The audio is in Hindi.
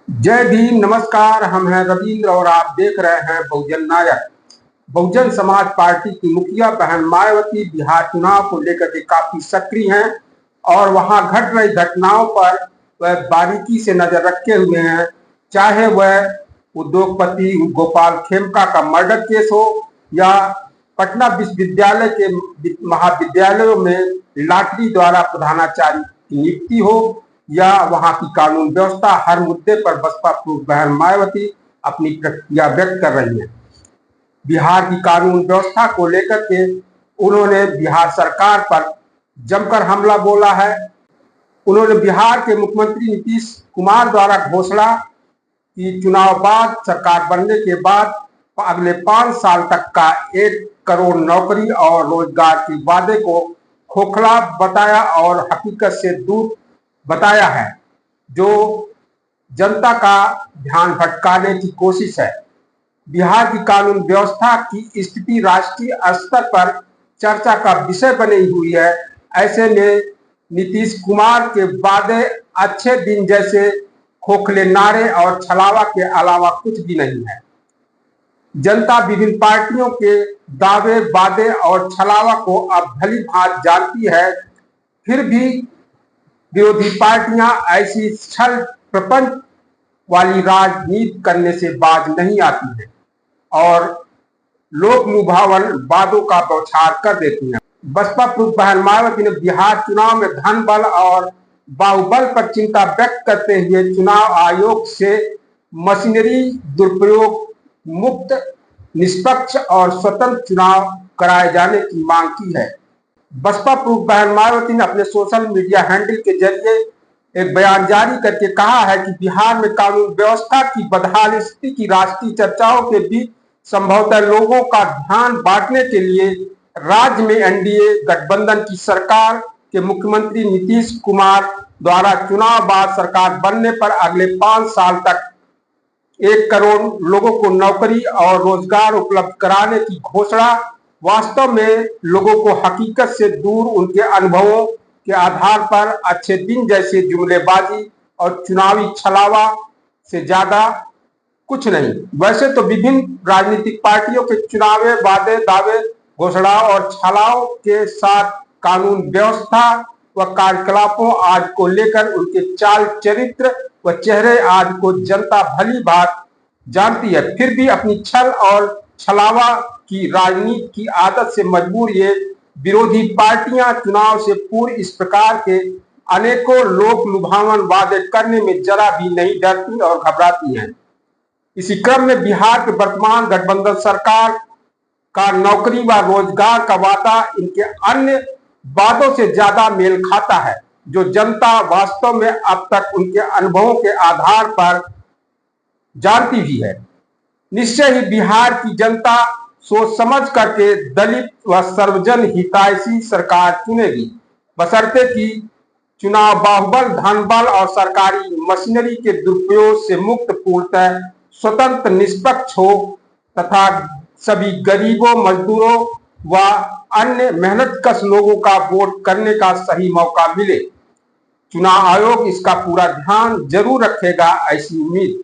जय भीम। नमस्कार, हम हैं रविंद्र और आप देख रहे हैं बहुजन नायक। बहुजन समाज पार्टी की मुखिया बहन मायावती बिहार चुनाव को लेकर के काफी सक्रिय हैं और वहां घट रही घटनाओं पर वह बारीकी से नजर रखे हुए हैं। चाहे वह उद्योगपति गोपाल खेमका का मर्डर केस हो या पटना विश्वविद्यालय के महाविद्यालयों में लॉटरी द्वारा प्रधानाचार्य की नियुक्ति हो या वहां की कानून व्यवस्था, हर मुद्दे पर बसपा प्रमुख बहन मायावती अपनी प्रतिक्रिया व्यक्त कर रही है। बिहार की कानून व्यवस्था को लेकर के उन्होंने बिहार सरकार पर जमकर हमला बोला है। उन्होंने बिहार के मुख्यमंत्री नीतीश कुमार द्वारा घोषणा की चुनाव बाद सरकार बनने के बाद अगले 5 साल तक का 1 करोड़ नौकरी और रोजगार के वादे को खोखला बताया और हकीकत से दूर बताया है, जो जनता का ध्यान भटकाने की कोशिश है। बिहार की कानून व्यवस्था की स्थिति राष्ट्रीय स्तर पर चर्चा का विषय बनी हुई है। ऐसे में नीतीश कुमार के वादे अच्छे दिन जैसे खोखले नारे और छलावा के अलावा कुछ भी नहीं है। जनता विभिन्न पार्टियों के दावे, वादे और छलावा को अब भली भांति जानती है, फिर भी विरोधी पार्टियां ऐसी छल प्रपंच वाली राजनीति करने से बाज नहीं आती है और लोक लुभावन वादों का बौछार कर देती हैं। बसपा प्रमुख बहन मायावती ने बिहार चुनाव में धन बल और बाहुबल पर चिंता व्यक्त करते हुए चुनाव आयोग से मशीनरी दुरुपयोग मुक्त, निष्पक्ष और स्वतंत्र चुनाव कराए जाने की मांग की है। बसपा प्रमुख बहन मायावती ने अपने सोशल मीडिया हैंडल के जरिए एक बयान जारी करके कहा है कि बिहार में कानून व्यवस्था की बदहाल स्थिति की राष्ट्रीय चर्चाओं के बीच संभवतः लोगों का ध्यान बांटने के लिए राज्य में एनडीए गठबंधन की सरकार के मुख्यमंत्री नीतीश कुमार द्वारा चुनाव बाद सरकार बनने पर अगले 5 साल तक 1 करोड़ लोगों को नौकरी और रोजगार उपलब्ध कराने की घोषणा वास्तव में लोगों को हकीकत से दूर, उनके अनुभवों के आधार पर अच्छे दिन जैसे जुमलेबाजी और चुनावी छलावा से ज्यादा कुछ नहीं। वैसे तो विभिन्न राजनीतिक पार्टियों के चुनावी वादे, दावे, घोषणा और छलाव के साथ कानून व्यवस्था व कार्यकलापों आज को लेकर उनके चाल चरित्र व चेहरे आज को जनता भली भांति जानती है, फिर भी अपनी छल और छलावा की राजनीति की आदत से मजबूर ये विरोधी पार्टियां चुनाव से पूर्व इस प्रकार के अनेकों लोक लुभावन वादे करने में जरा भी नहीं डरती और घबराती हैं। इसी क्रम में बिहार के वर्तमान गठबंधन सरकार का नौकरी व रोजगार का वादा इनके अन्य वादों से ज्यादा मेल खाता है, जो जनता वास्तव में अब तक उनके अनुभवों के आधार पर जानती भी है। निश्चय ही बिहार की जनता सोच समझ करके दलित व सर्वजन हितैषी सरकार चुनेगी, बशर्ते कि चुनाव बाहुबल, धनबल और सरकारी मशीनरी के दुरुपयोग से मुक्त, पूर्णतः स्वतंत्र, निष्पक्ष हो तथा सभी गरीबों, मजदूरों व अन्य मेहनतकश लोगों का वोट करने का सही मौका मिले। चुनाव आयोग इसका पूरा ध्यान जरूर रखेगा, ऐसी उम्मीद